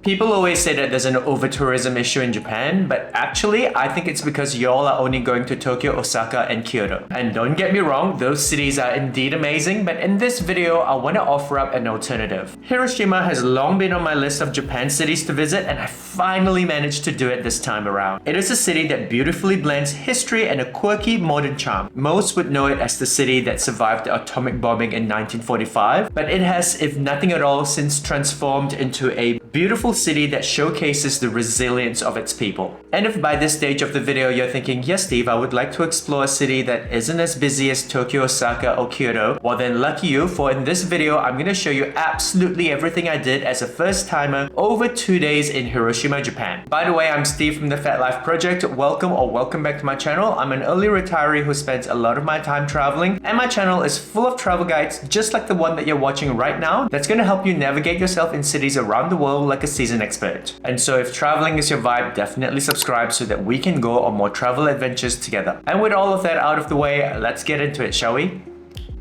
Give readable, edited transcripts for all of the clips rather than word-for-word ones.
People always say that there's an over-tourism issue in Japan, but actually, I think it's because y'all are only going to Tokyo, Osaka, and Kyoto. And don't get me wrong, those cities are indeed amazing, but in this video, I want to offer up an alternative. Hiroshima has long been on my list of Japan cities to visit, and I finally managed to do it this time around. It is a city that beautifully blends history and a quirky modern charm. Most would know it as the city that survived the atomic bombing in 1945, but it has, if nothing at all, since transformed into a beautiful city that showcases the resilience of its people. And if by this stage of the video you're thinking, yes Steve, I would like to explore a city that isn't as busy as Tokyo, Osaka, or Kyoto, well then lucky you, for in this video I'm going to show you absolutely everything I did as a first timer over 2 days in Hiroshima, Japan. By the way, I'm Steve from the Fat Life Project. Welcome back to my channel. I'm an early retiree who spends a lot of my time traveling, and my channel is full of travel guides just like the one that you're watching right now that's going to help you navigate yourself in cities around the world like a seasoned expert. And so if traveling is your vibe, definitely subscribe so that we can go on more travel adventures together. And with all of that out of the way, let's get into it, shall we?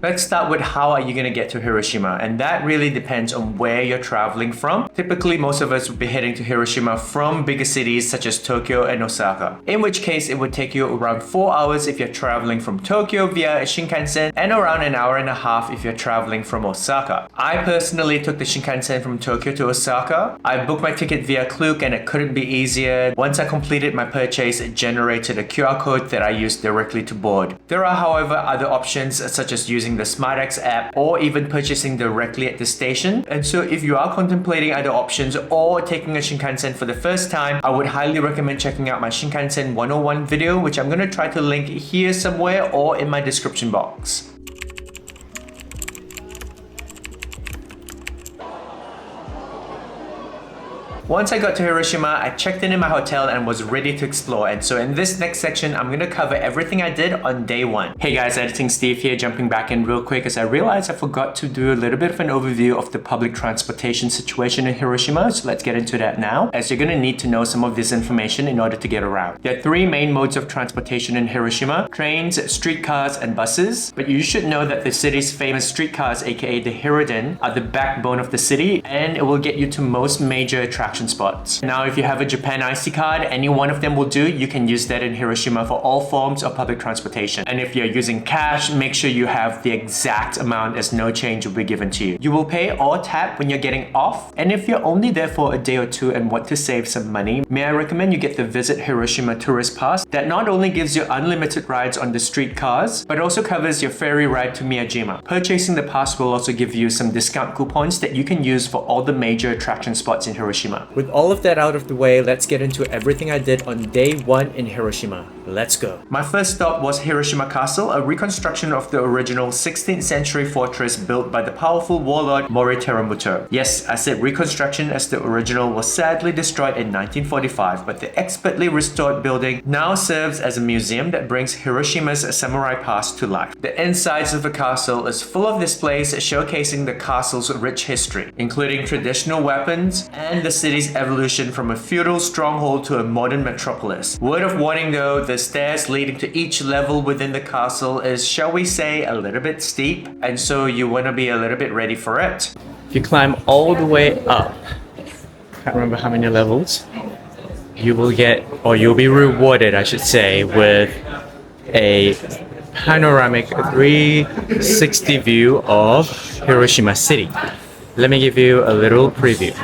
Let's start with how are you going to get to Hiroshima, and that really depends on where you're traveling from. Typically, most of us would be heading to Hiroshima from bigger cities such as Tokyo and Osaka, in which case it would take you around 4 hours if you're traveling from Tokyo via a Shinkansen and around an hour and a half if you're traveling from Osaka. I personally took the Shinkansen from Tokyo to Osaka. I booked my ticket via Klook and it couldn't be easier. Once I completed my purchase, it generated a QR code that I used directly to board. There are, however, other options such as using the SmartX app or even purchasing directly at the station. And so if you are contemplating other options or taking a Shinkansen for the first time, I would highly recommend checking out my Shinkansen 101 video, which I'm going to try to link here somewhere or in my description box. Once I got to Hiroshima, I checked in my hotel and was ready to explore. And so in this next section, I'm going to cover everything I did on day one. Hey guys, Editing Steve here, jumping back in real quick as I realized I forgot to do a little bit of an overview of the public transportation situation in Hiroshima. So let's get into that now, as you're going to need to know some of this information in order to get around. There are 3 main modes of transportation in Hiroshima: trains, streetcars, and buses. But you should know that the city's famous streetcars, aka the Hiroden, are the backbone of the city, and it will get you to most major attractions spots. Now, if you have a Japan IC card, any one of them will do. You can use that in Hiroshima for all forms of public transportation. And if you're using cash, make sure you have the exact amount as no change will be given to you. You will pay or tap when you're getting off. And if you're only there for a day or two and want to save some money, may I recommend you get the Visit Hiroshima Tourist Pass that not only gives you unlimited rides on the streetcars, but also covers your ferry ride to Miyajima. Purchasing the pass will also give you some discount coupons that you can use for all the major attraction spots in Hiroshima. With all of that out of the way, let's get into everything I did on day one in Hiroshima. Let's go. My first stop was Hiroshima Castle, a reconstruction of the original 16th century fortress built by the powerful warlord Mori Teramuto. Yes, I said reconstruction as the original was sadly destroyed in 1945, but the expertly restored building now serves as a museum that brings Hiroshima's samurai past to life. The insides of the castle is full of displays showcasing the castle's rich history, including traditional weapons and the city's evolution from a feudal stronghold to a modern metropolis. Word of warning though, the stairs leading to each level within the castle is, shall we say, a little bit steep, and so you want to be a little bit ready for it. If you climb all the way up, can't remember how many levels, you will get, or you'll be rewarded, I should say, with a panoramic 360 view of Hiroshima City. Let me give you a little preview.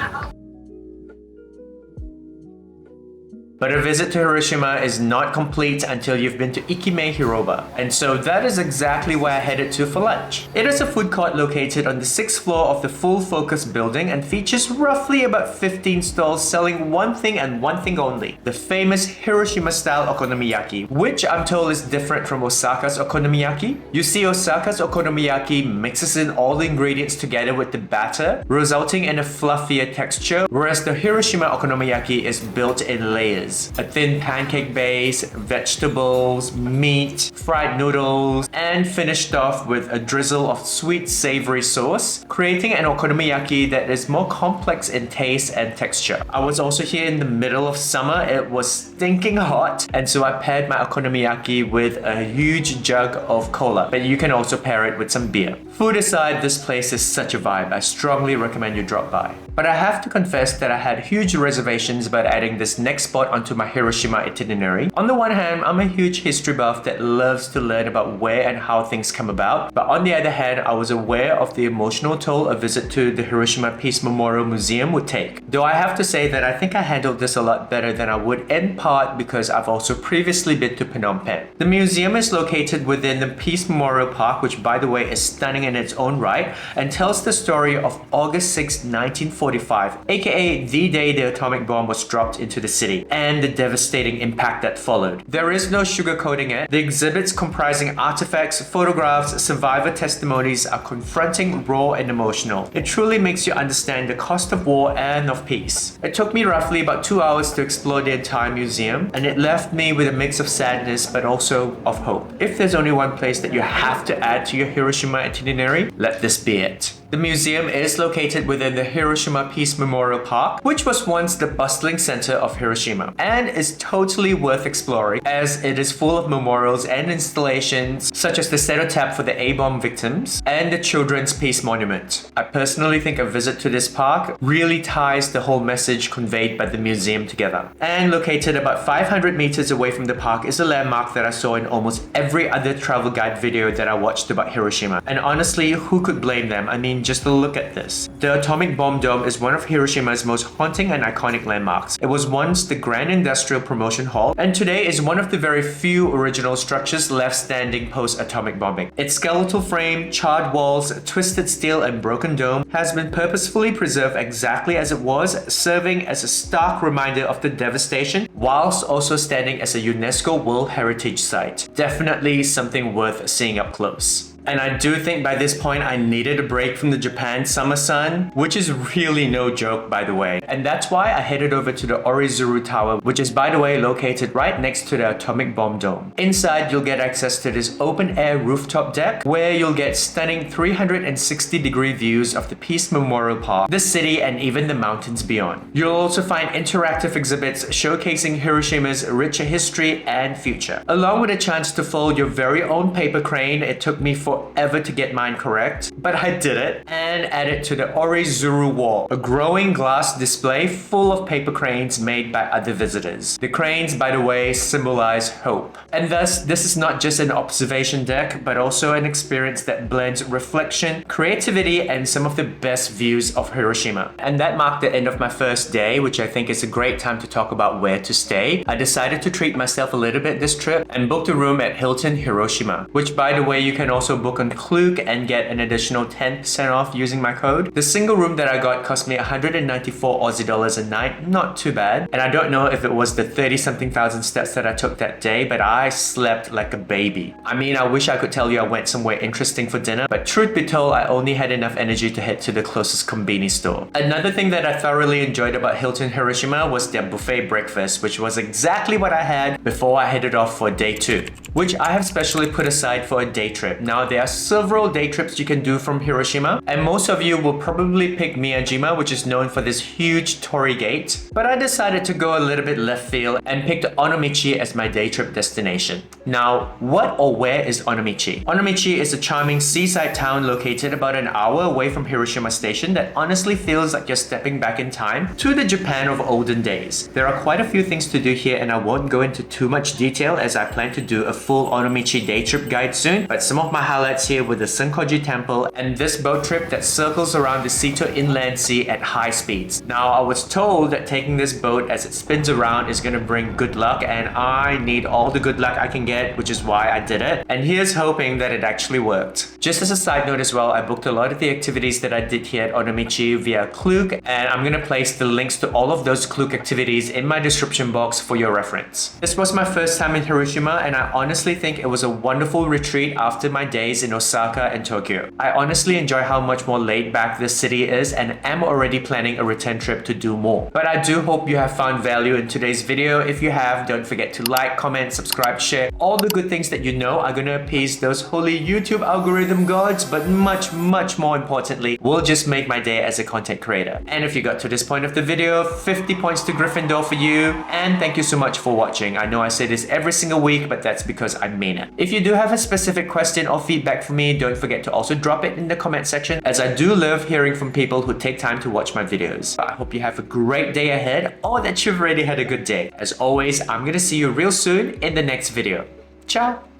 But a visit to Hiroshima is not complete until you've been to Ekimae Hiroba, and so that is exactly where I headed to for lunch. It is a food court located on the 6th floor of the Full Focus building and features roughly about 15 stalls selling one thing and one thing only: the famous Hiroshima-style okonomiyaki, which I'm told is different from Osaka's okonomiyaki. You see, Osaka's okonomiyaki mixes in all the ingredients together with the batter, resulting in a fluffier texture, whereas the Hiroshima okonomiyaki is built in layers. starters. A thin pancake base, vegetables, meat, fried noodles, and finished off with a drizzle of sweet savory sauce, creating an okonomiyaki that is more complex in taste and texture. I was also here in the middle of summer. It was stinking hot, and so I paired my okonomiyaki with a huge jug of cola, but you can also pair it with some beer. Food aside, this place is such a vibe. I strongly recommend you drop by. But I have to confess that I had huge reservations about adding this next spot onto my Hiroshima itinerary. On the one hand, I'm a huge history buff that loves to learn about where and how things come about, but on the other hand, I was aware of the emotional toll a visit to the Hiroshima Peace Memorial Museum would take. Though I have to say that I think I handled this a lot better than I would, in part because I've also previously been to Phnom Penh. The museum is located within the Peace Memorial Park, which by the way is stunning in its own right, and tells the story of August 6, 1945, aka the day the atomic bomb was dropped into the city, and the devastating impact that followed. There is no sugarcoating it. The exhibits comprising artifacts, photographs, survivor testimonies are confronting, raw, and emotional. It truly makes you understand the cost of war and of peace. It took me roughly about 2 hours to explore the entire museum, and it left me with a mix of sadness but also of hope. If there's only one place that you have to add to your Hiroshima itinerary, let this be it. The museum is located within the Hiroshima Peace Memorial Park, which was once the bustling center of Hiroshima, and is totally worth exploring as it is full of memorials and installations such as the cenotaph for the A-bomb victims and the Children's Peace Monument. I personally think a visit to this park really ties the whole message conveyed by the museum together. And located about 500 meters away from the park is a landmark that I saw in almost every other travel guide video that I watched about Hiroshima. And honestly, who could blame them? I mean, just look at this. The atomic bomb dome is one of Hiroshima's most haunting and iconic landmarks. It was once the Grand Industrial Promotion Hall, and today is one of the very few original structures left standing post-atomic bombing. Its skeletal frame, charred walls, twisted steel, and broken dome has been purposefully preserved exactly as it was, serving as a stark reminder of the devastation, whilst also standing as a UNESCO World Heritage Site. Definitely something worth seeing up close. And I do think by this point I needed a break from the Japan summer sun, which is really no joke by the way. And that's why I headed over to the Orizuru Tower, which is by the way located right next to the atomic bomb dome. Inside you'll get access to this open air rooftop deck where you'll get stunning 360-degree views of the Peace Memorial Park, the city, and even the mountains beyond. You'll also find interactive exhibits showcasing Hiroshima's richer history and future. Along with a chance to fold your very own paper crane. It took me forever to get mine correct, but I did it, and added to the Orizuru wall, a growing glass display full of paper cranes made by other visitors. The cranes, by the way, symbolize hope. And thus, this is not just an observation deck, but also an experience that blends reflection, creativity, and some of the best views of Hiroshima. And that marked the end of my first day, which I think is a great time to talk about where to stay. I decided to treat myself a little bit this trip and booked a room at Hilton Hiroshima, which by the way, you can also book on Klook and get an additional 10% off using my code. The single room that I got cost me 194 Aussie dollars a night, not too bad. And I don't know if it was the 30-something thousand steps that I took that day, but I slept like a baby. I mean, I wish I could tell you I went somewhere interesting for dinner, but truth be told, I only had enough energy to head to the closest konbini store. Another thing that I thoroughly enjoyed about Hilton Hiroshima was their buffet breakfast, which was exactly what I had before I headed off for day 2, which I have specially put aside for a day trip. Now, there are several day trips you can do from Hiroshima, and most of you will probably pick Miyajima, which is known for this huge torii gate, but I decided to go a little bit left field and picked Onomichi as my day trip destination. Now, what or where is Onomichi? Onomichi is a charming seaside town located about an hour away from Hiroshima Station that honestly feels like you're stepping back in time to the Japan of olden days. There are quite a few things to do here, and I won't go into too much detail as I plan to do a full Onomichi day trip guide soon, but some of my highlights here were the Senkoji Temple and this boat trip that circles around the Seto Inland Sea at high speeds. Now, I was told that taking this boat as it spins around is going to bring good luck, and I need all the good luck I can get, which is why I did it. And here's hoping that it actually worked. Just as a side note as well, I booked a lot of the activities that I did here at Onomichi via Klook, and I'm going to place the links to all of those Klook activities in my description box for your reference. This was my first time in Hiroshima, and I honestly think it was a wonderful retreat after my day days in Osaka and Tokyo. I honestly enjoy how much more laid back this city is and am already planning a return trip to do more. But I do hope you have found value in today's video. If you have, don't forget to like, comment, subscribe, share. All the good things that you know are gonna appease those holy YouTube algorithm gods, but much more importantly, will just make my day as a content creator. And if you got to this point of the video, 50 points to Gryffindor for you, and thank you so much for watching. I know I say this every single week, but that's because I mean it. If you do have a specific question or feedback for me, don't forget to also drop it in the comment section, as I do love hearing from people who take time to watch my videos. I hope you have a great day ahead, or that you've already had a good day. As always, I'm gonna see you real soon in the next video. Ciao!